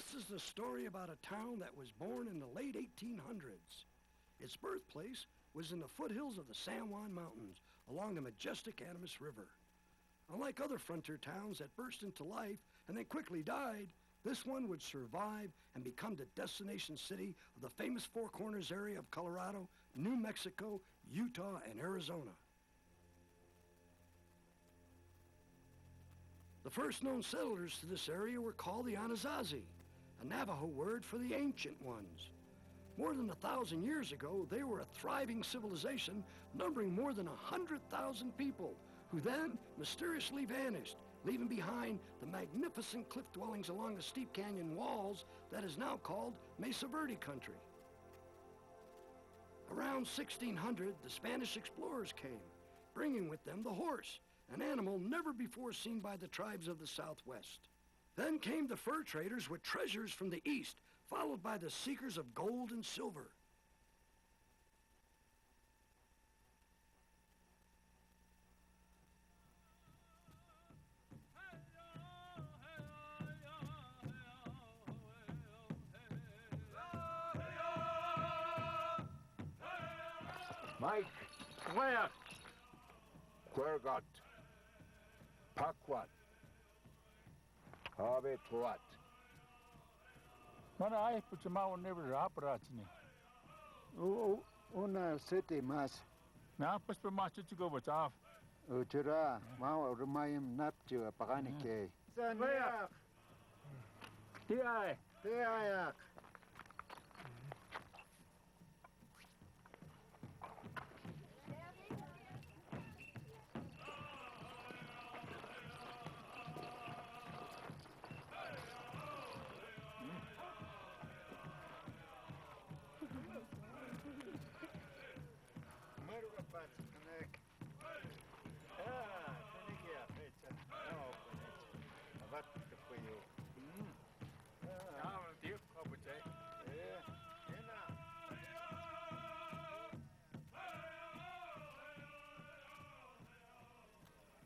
This is the story about a town that was born in the late 1800s. Its birthplace was in the foothills of the San Juan Mountains along the majestic Animas River. Unlike other frontier towns that burst into life and then quickly died, this one would survive and become the destination city of the famous Four Corners area of Colorado, New Mexico, Utah, and Arizona. The first known settlers to this area were called the Anasazi, a Navajo word for the ancient ones. More than 1,000 years ago, they were a thriving civilization numbering more than 100,000 people, who then mysteriously vanished, leaving behind the magnificent cliff dwellings along the steep canyon walls that is now called Mesa Verde country. Around 1600, the Spanish explorers came, bringing with them the horse, an animal never before seen by the tribes of the Southwest. Then came the fur traders with treasures from the east, followed by the seekers of gold and silver. Mike, where? Quergot, Pakwat, Habe Tuat. Mana ai pucama never operatini. Una city mas. Na pas per machu to go with off. Uchura, mau rumayim napju paganike. Sanyak. Tiayak.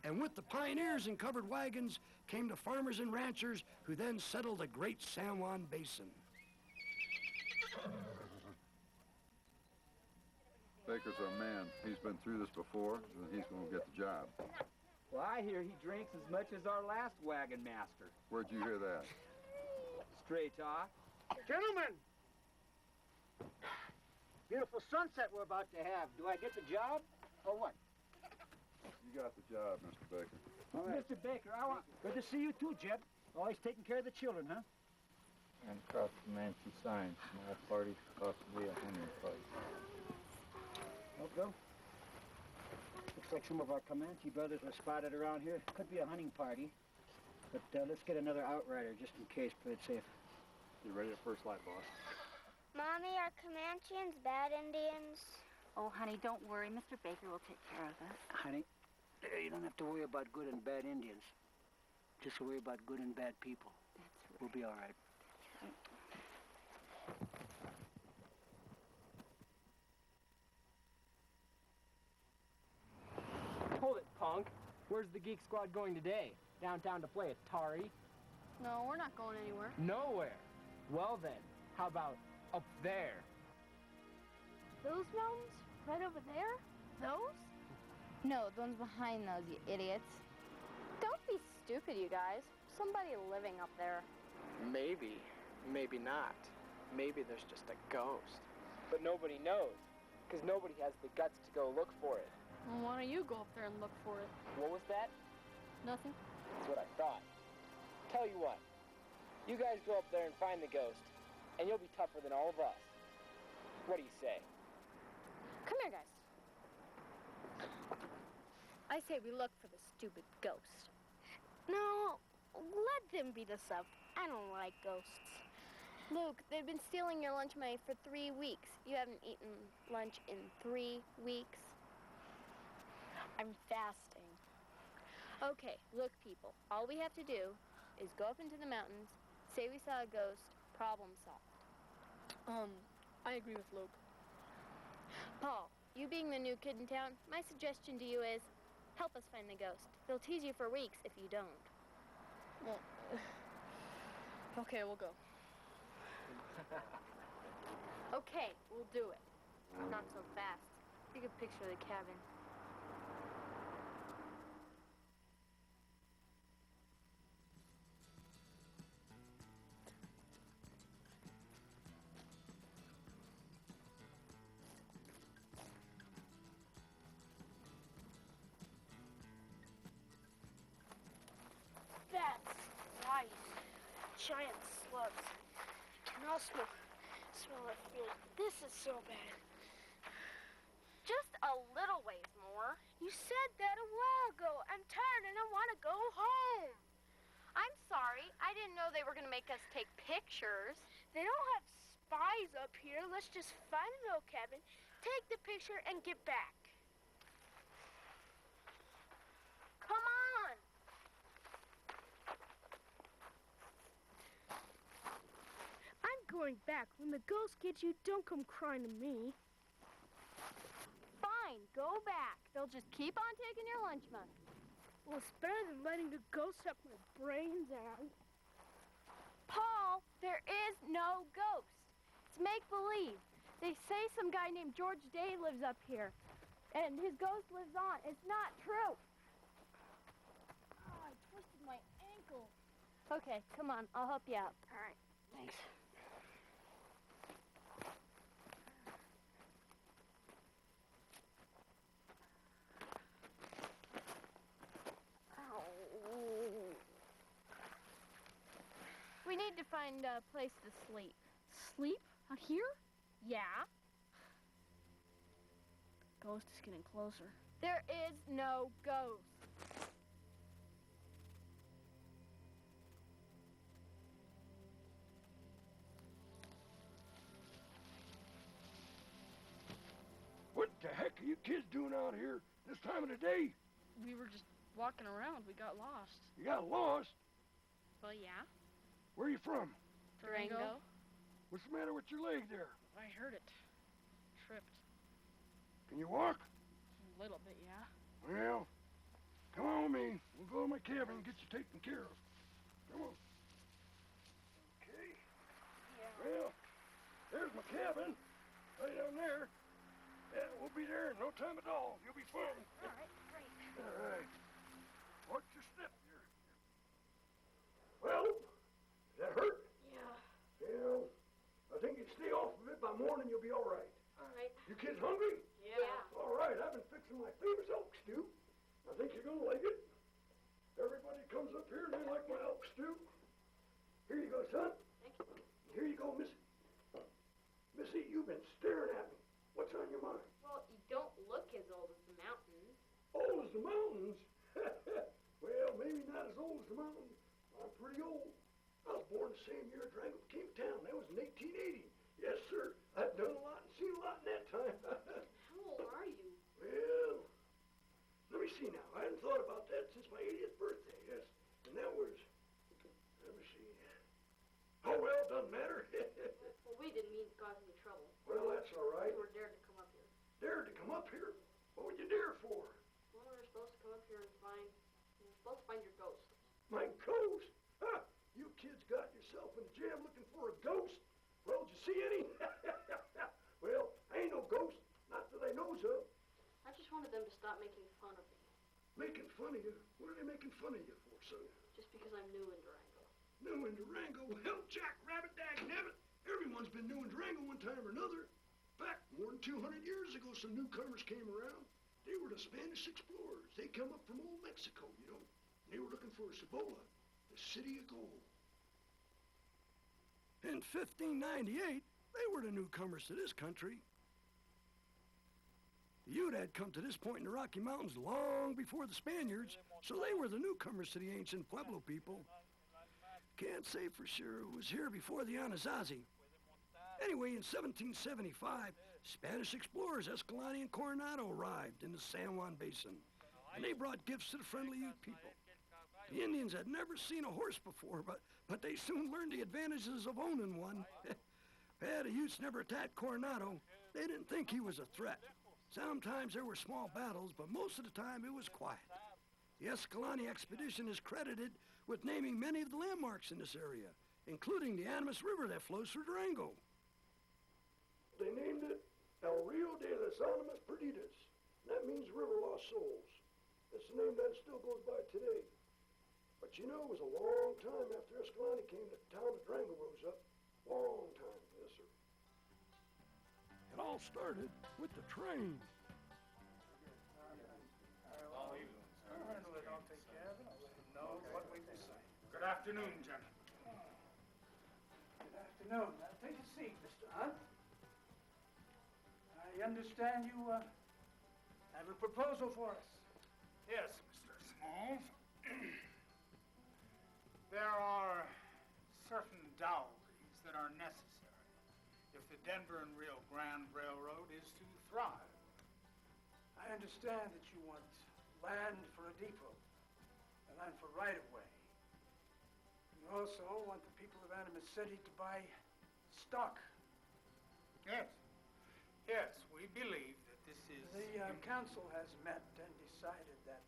And with the pioneers and covered wagons came the farmers and ranchers who then settled the great San Juan Basin. Baker's our man. He's been through this before, and he's going to get the job. Well, I hear he drinks as much as our last wagon master. Where'd you hear that? Straight talk. Gentlemen! Beautiful sunset we're about to have. Do I get the job, or what? You got the job, Mr. Baker. All right. Mr. Baker, I want... Good to see you too, Jeb. Always taking care of the children, huh? And across the Nancy sign, small party, possibly a hunting party. Well, Bill, looks like some of our Comanche brothers were spotted around here. Could be a hunting party, but let's get another outrider just in case, play it safe. You ready at first light, boss? Mommy, are Comancheans bad Indians? Oh, honey, don't worry. Mr. Baker will take care of us. Honey, you don't have to worry about good and bad Indians. Just worry about good and bad people. That's right. We'll be all right. That's right. Hold it, punk. Where's the Geek Squad going today? Downtown to play Atari? No, we're not going anywhere. Nowhere. Well then, how about up there? Those mountains? Right over there? Those? No, the ones behind those, you idiots. Don't be stupid, you guys. Somebody living up there. Maybe. Maybe not. Maybe there's just a ghost. But nobody knows, because nobody has the guts to go look for it. Well, why don't you go up there and look for it? What was that? Nothing. That's what I thought. Tell you what, you guys go up there and find the ghost, and you'll be tougher than all of us. What do you say? Come here, guys. I say we look for the stupid ghost. No, let them beat us up. I don't like ghosts. Luke, they've been stealing your lunch money for 3 weeks. You haven't eaten lunch in 3 weeks. I'm fasting. Okay, look, people. All we have to do is go up into the mountains, say we saw a ghost, problem solved. I agree with Luke. Paul, you being the new kid in town, my suggestion to you is help us find the ghost. They'll tease you for weeks if you don't. Well, okay, we'll go. Okay, we'll do it. Not so fast. Take a picture of the cabin. That's nice. Giant slugs. You can also smell that fuel. This is so bad. Just a little ways more. You said that a while ago. I'm tired and I want to go home. I'm sorry. I didn't know they were going to make us take pictures. They don't have spies up here. Let's just find an old cabin, take the picture, and get back. Come on. I'm going back. When the ghost gets you, don't come crying to me. Fine, go back. They'll just keep on taking your lunch money. Well, it's better than letting the ghost suck my brains out. Paul, there is no ghost. It's make-believe. They say some guy named George Day lives up here, and his ghost lives on. It's not true. Oh, I twisted my ankle. Okay, come on. I'll help you out. All right, thanks. We need to find a place to sleep. Sleep? Out here? Yeah. Ghost is getting closer. There is no ghost. What the heck are you kids doing out here this time of the day? We were just walking around. We got lost. You got lost? Well, yeah. Where are you from? Durango. What's the matter with your leg there? I heard it. Tripped. Can you walk? A little bit, yeah. Well, come on with me. We'll go to my cabin and get you taken care of. Come on. Okay. Yeah. Well, there's my cabin. Right down there. Yeah, we'll be there in no time at all. You'll be fine. All right, great. All right. Watch your step here. Well, does that hurt? Yeah. Well, I think you stay off of it. By morning, you'll be all right. All right. You kids hungry? Yeah. All right, I've been fixing my famous elk stew. I think you're gonna like it. Everybody comes up here and they like my elk stew. Here you go, son. Thank you. Here you go, Missy. Missy, you've been staring at me. What's on your mind? Well, you don't look as old as the mountains. Old as the mountains? Well, maybe not as old as the mountains. I'm pretty old. I was born the same year Durango came to town. That was in 1880. Yes, sir. I've done a lot and seen a lot in that time. How old are you? Well, let me see now. I hadn't thought about that since my 80th birthday, yes. And that was, let me see. Oh, well, it doesn't matter. Well, we didn't mean to cause any trouble. Well, that's all right. We were dared to come up here. Dared to come up here? What would you dare for? Well, we were supposed to come up here and find your ghost. My ghost? Ha! You kids got yourself in a jam looking for a ghost? Well, did you see any? Well, I ain't no ghost. Not that I knows of. I just wanted them to stop making fun of me. Making fun of you? What are they making fun of you for, son? Just because I'm new in Durango. New in Durango? Well, Jack Rabbit, dagnabbit. Everyone's been new in Durango one time or another. In fact, more than 200 years ago, some newcomers came around. They were the Spanish explorers. They come up from old Mexico, you know. They were looking for Cibola, the city of gold. In 1598, they were the newcomers to this country. You'd had come to this point in the Rocky Mountains long before the Spaniards, so they were the newcomers to the ancient Pueblo people. Can't say for sure who was here before the Anasazi. Anyway, in 1775, Spanish explorers Escalante and Coronado arrived in the San Juan Basin, and they brought gifts to the friendly Ute people. The Indians had never seen a horse before, but they soon learned the advantages of owning one. The Utes never attacked Coronado. They didn't think he was a threat. Sometimes there were small battles, but most of the time it was quiet. The Escalante expedition is credited with naming many of the landmarks in this area, including the Animas River that flows through Durango. They named it El Rio de las Animas Perdidas. That means River Lost Souls. It's the name that it still goes by today. But you know, it was a long time after Escalante came to town that Durango rose up. Long time, yes, sir. It all started with the train. Good afternoon, gentlemen. Good afternoon. Now, take a seat, Mr. Hunt. I understand you have a proposal for us. Yes, Mr. Smalls. There are certain dowries that are necessary if the Denver and Rio Grande Railroad is to thrive. I understand that you want land for a depot, and land for right-of-way. You also want the people of Animas City to buy stock. Yes. Yes, we believe that this is... The council has met and decided that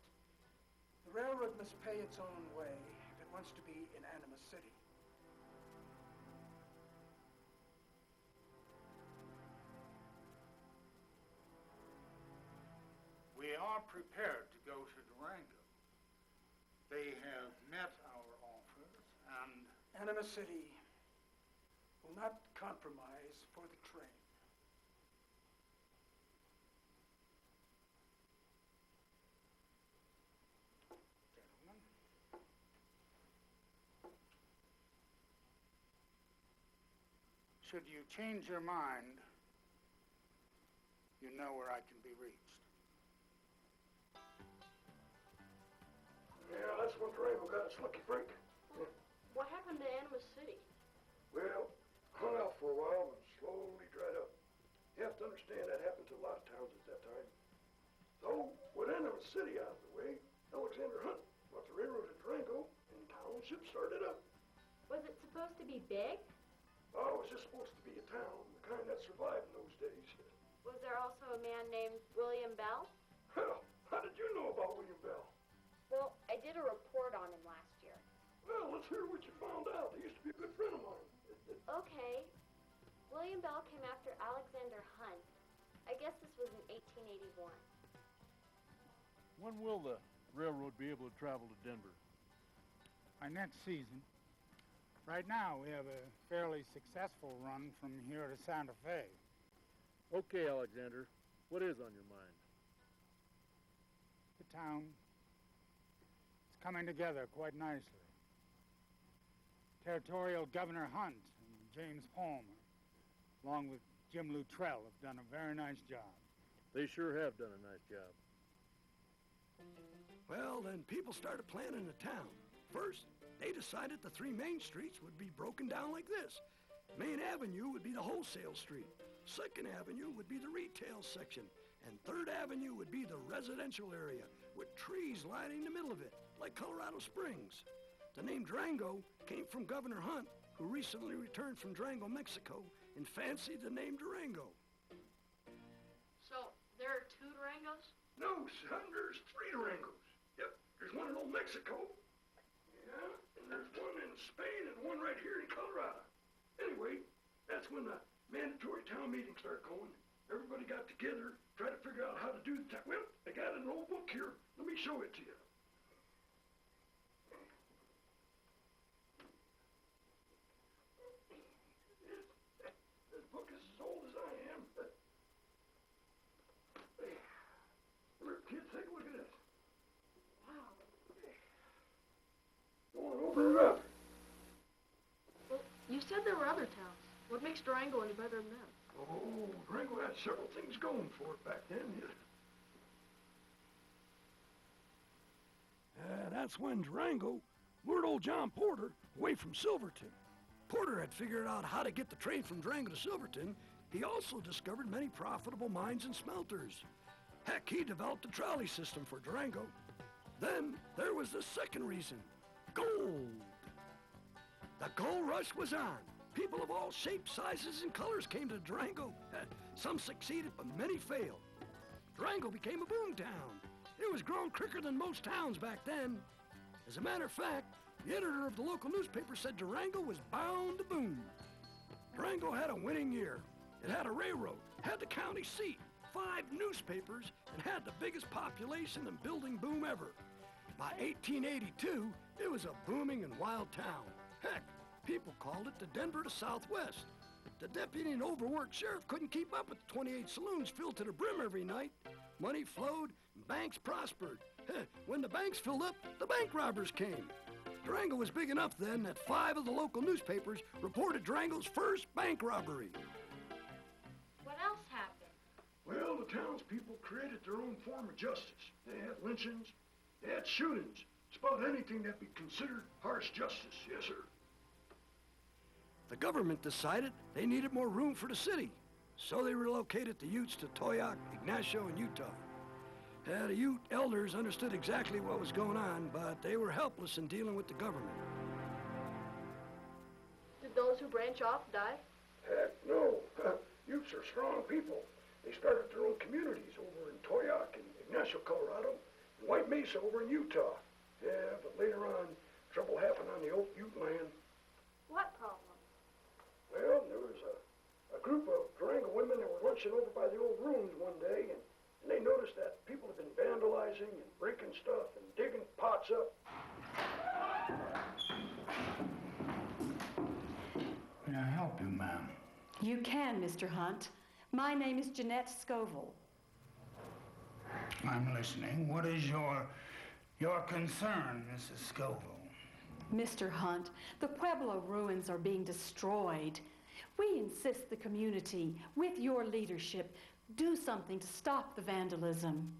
the railroad must pay its own way if it wants to be in Animas City. We are prepared to go to Durango. They have met our offers, and... Animas City will not compromise for the train. Gentlemen, should you change your mind, you know where I can be reached. Yeah, that's when Durango got its lucky break. What happened to Animas City? Well, hung out for a while and slowly dried up. You have to understand that happened to a lot of towns at that time. So, with Animas City out of the way, Alexander Hunt bought the railroad in Durango, and township started up. Was it supposed to be big? Oh, it was just supposed to be a town, the kind that survived in those days. Was there also a man named William Bell? Hell, how did you know about William Bell? Well, I did a report on him last year. Well, let's hear what you found out. He used to be a good friend of mine. Okay. William Bell came after Alexander Hunt. I guess this was in 1881. When will the railroad be able to travel to Denver? By next season. Right now, we have a fairly successful run from here to Santa Fe. Okay, Alexander. What is on your mind? The town is coming together quite nicely. Territorial Governor Hunt and James Palmer, along with Jim Luttrell, have done a very nice job. They sure have done a nice job. Well, then people started planning the town. First, they decided the three main streets would be broken down like this. Main Avenue would be the wholesale street. Second Avenue would be the retail section. And Third Avenue would be the residential area with trees lining the middle of it, like Colorado Springs. The name Durango came from Governor Hunt, who recently returned from Durango, Mexico, and fancied the name Durango. So, there are two Durangos? No, son, there's three Durangos. Yep, there's one in old Mexico. Yeah, and there's one in Spain and one right here in Colorado. Anyway, that's when the mandatory town meeting started going. Everybody got together, tried to figure out how to do the town. Well, I got an old book here. Let me show it to you. This book is as old as I am. Here, kids, take a look at this. Wow. Going over it up. Well, you said there were other towns. What makes Durango any better than them? Oh, Durango had several things going for it back then. That's when Durango lured old John Porter away from Silverton. Porter had figured out how to get the train from Durango to Silverton. He also discovered many profitable mines and smelters. Heck, he developed a trolley system for Durango. Then there was the second reason, gold. The gold rush was on. People of all shapes, sizes, and colors came to Durango. Some succeeded, but many failed. Durango became a boom town. It was growing quicker than most towns back then. As a matter of fact, The editor of the local newspaper said Durango was bound to boom. Durango had a winning year. It had a railroad, had the county seat, 5 newspapers, and had the biggest population and building boom ever. By 1882, it was a booming and wild town. Heck, people called it the Denver to Southwest. The deputy and overworked sheriff couldn't keep up with the 28 saloons filled to the brim every night. Money flowed, and banks prospered. When the banks filled up, the bank robbers came. Durango was big enough then that 5 of the local newspapers reported Durango's first bank robbery. What else happened? Well, the townspeople created their own form of justice. They had lynchings, they had shootings. It's about anything that'd be considered harsh justice, yes, sir. The government decided they needed more room for the city, so they relocated the Utes to Toyac, Ignacio, and Utah. The Ute elders understood exactly what was going on, but they were helpless in dealing with the government. Did those who branch off die? Heck, no. Utes are strong people. They started their own communities over in Toyac and Ignacio, Colorado, and White Mesa over in Utah. Yeah, but later on, trouble happened on the old Ute land. What problem? Well, there was a group of Durango women that were lunching over by the old ruins one day, and they noticed that people had been vandalizing and breaking stuff and digging pots up. Can I help you, ma'am? You can, Mr. Hunt. My name is Jeanette Scoville. I'm listening. What is your concern, Mrs. Scoville? Mr. Hunt, the Pueblo ruins are being destroyed. We insist the community, with your leadership, do something to stop the vandalism.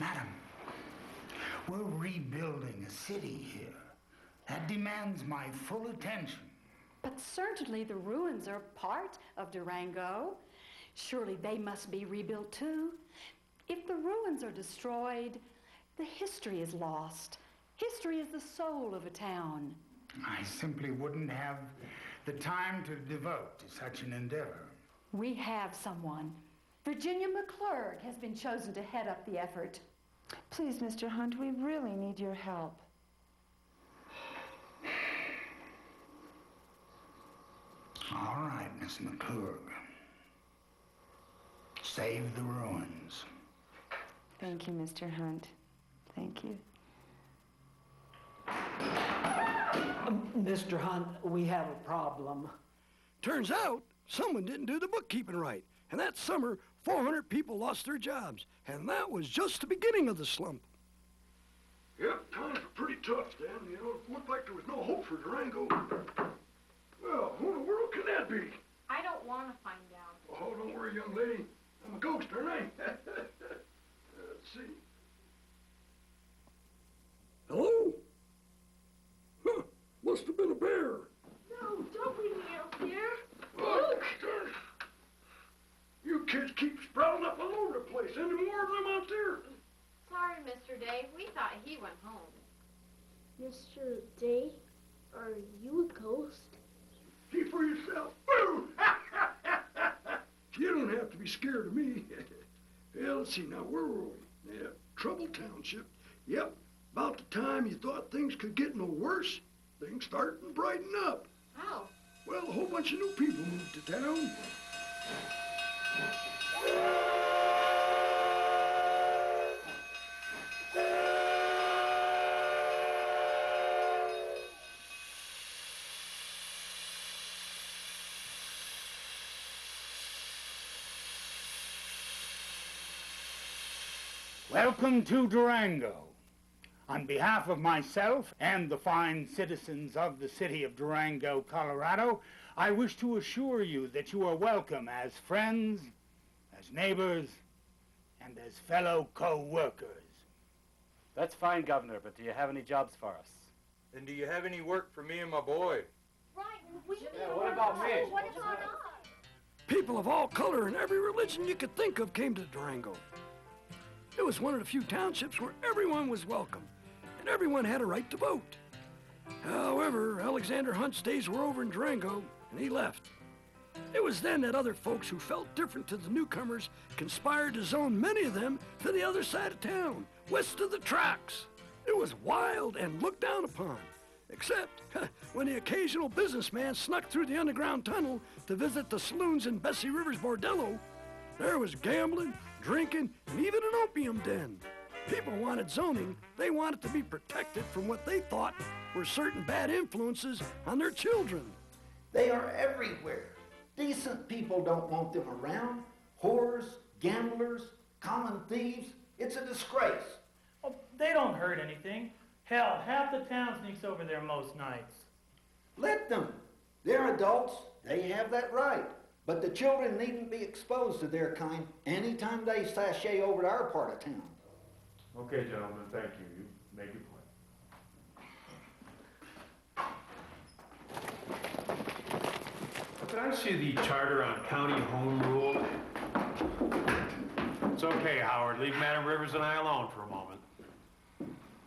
Madam, we're rebuilding a city here. That demands my full attention. But certainly the ruins are part of Durango. Surely they must be rebuilt too. If the ruins are destroyed, the history is lost. History is the soul of a town. I simply wouldn't have the time to devote to such an endeavor. We have someone. Virginia McClurg has been chosen to head up the effort. Please, Mr. Hunt, we really need your help. All right, Miss McClurg. Save the ruins. Thank you, Mr. Hunt. Thank you. Mr. Hunt, we have a problem. Turns out someone didn't do the bookkeeping right. And that summer, 400 people lost their jobs. And that was just the beginning of the slump. Yep, times were pretty tough then. You know, it looked like there was no hope for Durango. Well, who in the world can that be? I don't want to find out. Oh, don't worry, young lady. I'm a ghost, aren't I? Let's see. Hello? Huh, must have been a bear. No, don't leave me out here. Look! You kids keep sprouting up all over the place. Any more of them out there? Sorry, Mr. Day. We thought he went home. Mr. Day, are you a ghost? See for yourself. Boo! You don't have to be scared of me. Well, let's see now, where were we? Yeah, Trouble Township. Yep, about the time you thought things could get no worse, things started to brighten up. How? Well, a whole bunch of new people moved to town. Welcome to Durango. On behalf of myself and the fine citizens of the city of Durango, Colorado, I wish to assure you that you are welcome as friends, as neighbors, and as fellow co-workers. That's fine, Governor, but do you have any jobs for us? And do you have any work for me and my boy? Right, we what about me? What about us? People of all color and every religion you could think of came to Durango. It was one of the few townships where everyone was welcome, and everyone had a right to vote. However, Alexander Hunt's days were over in Durango, and he left. It was then that other folks who felt different to the newcomers conspired to zone many of them to the other side of town, west of the tracks. It was wild and looked down upon, except when the occasional businessman snuck through the underground tunnel to visit the saloons in Bessie River's bordello. There was gambling, drinking, and even an opium den. People wanted zoning. They wanted to be protected from what they thought were certain bad influences on their children. They are everywhere. Decent people don't want them around. Whores, gamblers, common thieves. It's a disgrace. Oh, they don't hurt anything. Hell, half the town sneaks over there most nights. Let them. They're adults. They have that right. But the children needn't be exposed to their kind anytime they sashay over to our part of town. Okay, gentlemen, thank you. You make your point. Did I see the charter on county home rule? It's okay, Howard. Leave Madam Rivers and I alone for a moment.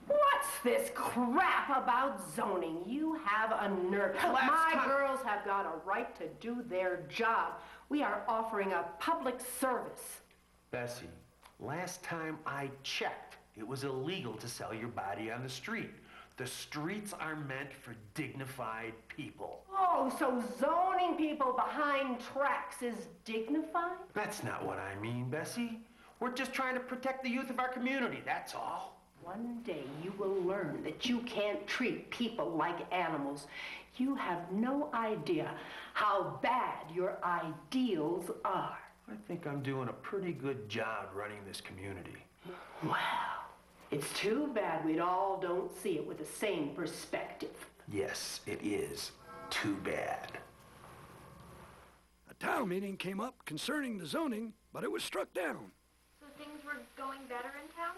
What's this crap about zoning? You have a nerve. My girls have got a right to do their job. We are offering a public service. Bessie, last time I checked, it was illegal to sell your body on the street. The streets are meant for dignified people. Oh, so zoning people behind tracks is dignified? That's not what I mean, Bessie. We're just trying to protect the youth of our community, that's all. One day you will learn that you can't treat people like animals. You have no idea how bad your ideals are. I think I'm doing a pretty good job running this community. Well, it's too bad we all don't see it with the same perspective. Yes, it is too bad. A town meeting came up concerning the zoning, but it was struck down. So things were going better in town?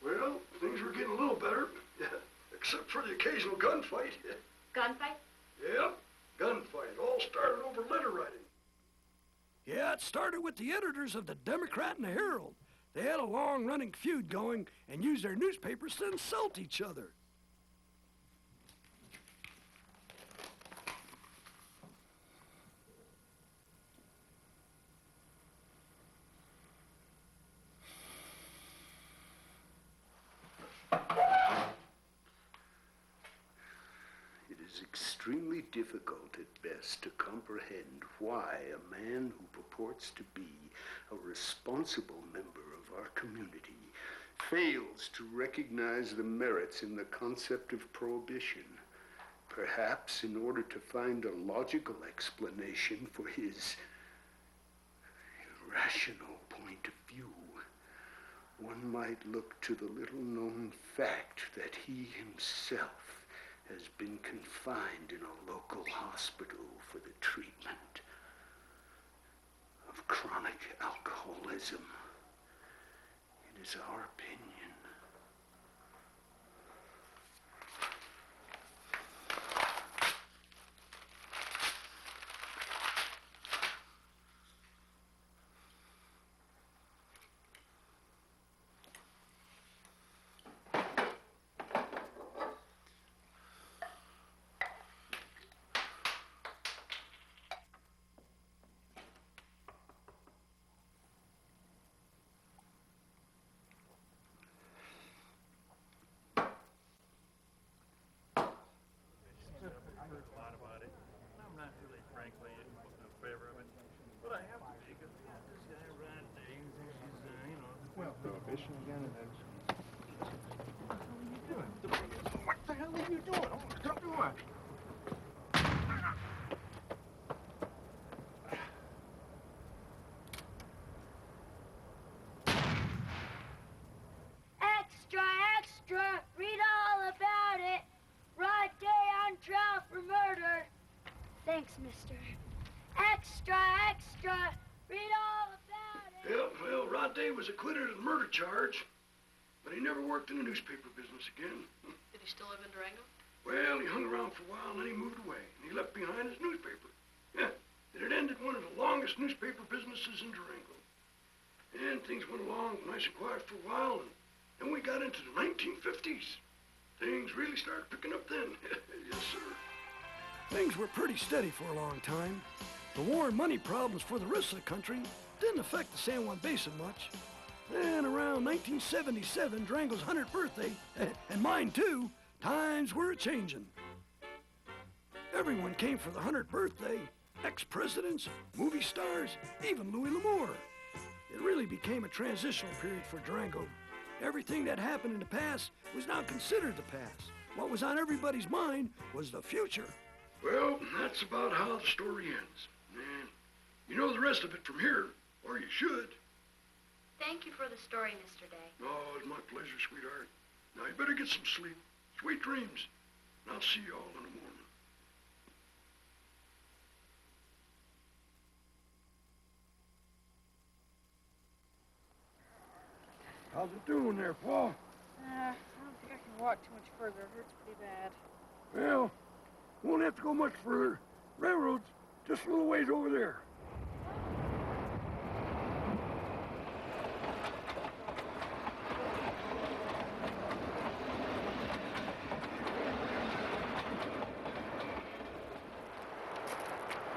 Well, things were getting a little better, except for the occasional gunfight. Gunfight? Yeah, gunfight. It all started over letter writing. Yeah, it started with the editors of the Democrat and the Herald. They had a long-running feud going and used their newspapers to insult each other. It is extremely difficult at best to comprehend why a man who purports to be a responsible member of our community fails to recognize the merits in the concept of prohibition. Perhaps in order to find a logical explanation for his irrational point of view, one might look to the little-known fact that he himself has been confined in a local hospital for the treatment of chronic alcoholism. It is our opinion Prohibition again, and then... What the hell are you doing? Oh, stop doing that. Extra, extra! Read all about it! Rod Day on trial for murder! Thanks, mister. Extra, extra! Read all about it! Yep, well, Rod Day was acquitted of the murder charge, but he never worked in the newspaper business again. Did he still live in Durango? Well, he hung around for a while, and then he moved away, and he left behind his newspaper. Yeah, it had ended one of the longest newspaper businesses in Durango. And things went along nice and quiet for a while, and then we got into the 1950s. Things really started picking up then. Yes, sir. Things were pretty steady for a long time. The war and money problems for the rest of the country didn't affect the San Juan Basin much. Then around 1977, Durango's 100th birthday, and mine too, times were a-changin'. Everyone came for the 100th birthday. Ex-presidents, movie stars, even Louis L'Amour. It really became a transitional period for Durango. Everything that happened in the past was now considered the past. What was on everybody's mind was the future. Well, that's about how the story ends. And you know the rest of it from here, or you should. Thank you for the story, Mr. Day. Oh, it's my pleasure, sweetheart. Now, you better get some sleep. Sweet dreams. And I'll see you all in the morning. How's it doing there, Paul? I don't think I can walk too much further. It hurts pretty bad. Well, won't have to go much further. Railroad's just a little ways over there.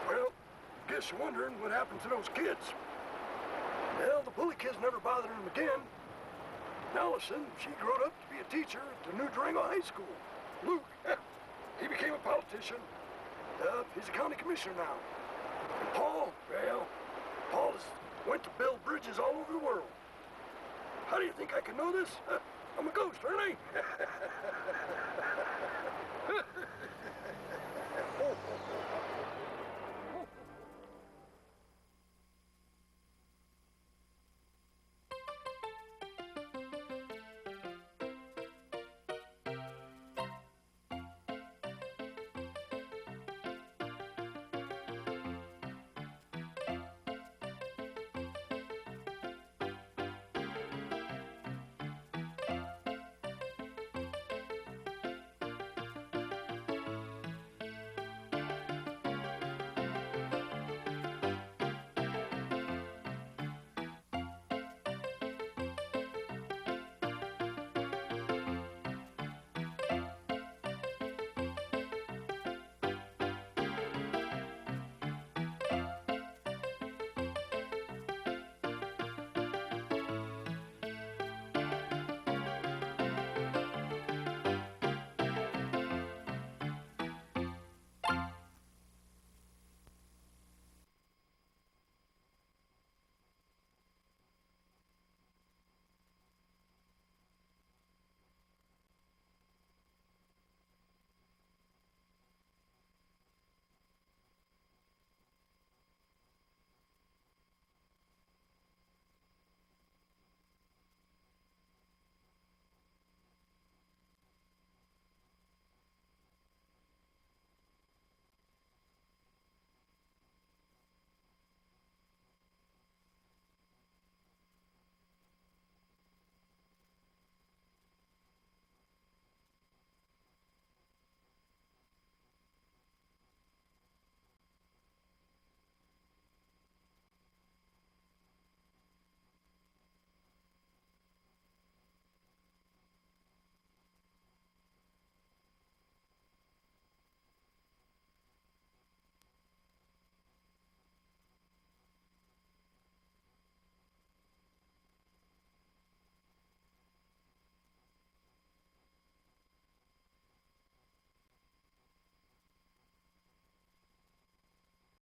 Well, guess you're wondering what happened to those kids. Well, the bully kids never bothered them again. Allison, she grew up to be a teacher at the New Durango High School. Luke, he became a politician. He's a county commissioner now. And Paul, well, Paul went to build bridges all over the world. How do you think I can know this? I'm a ghost, aren't I?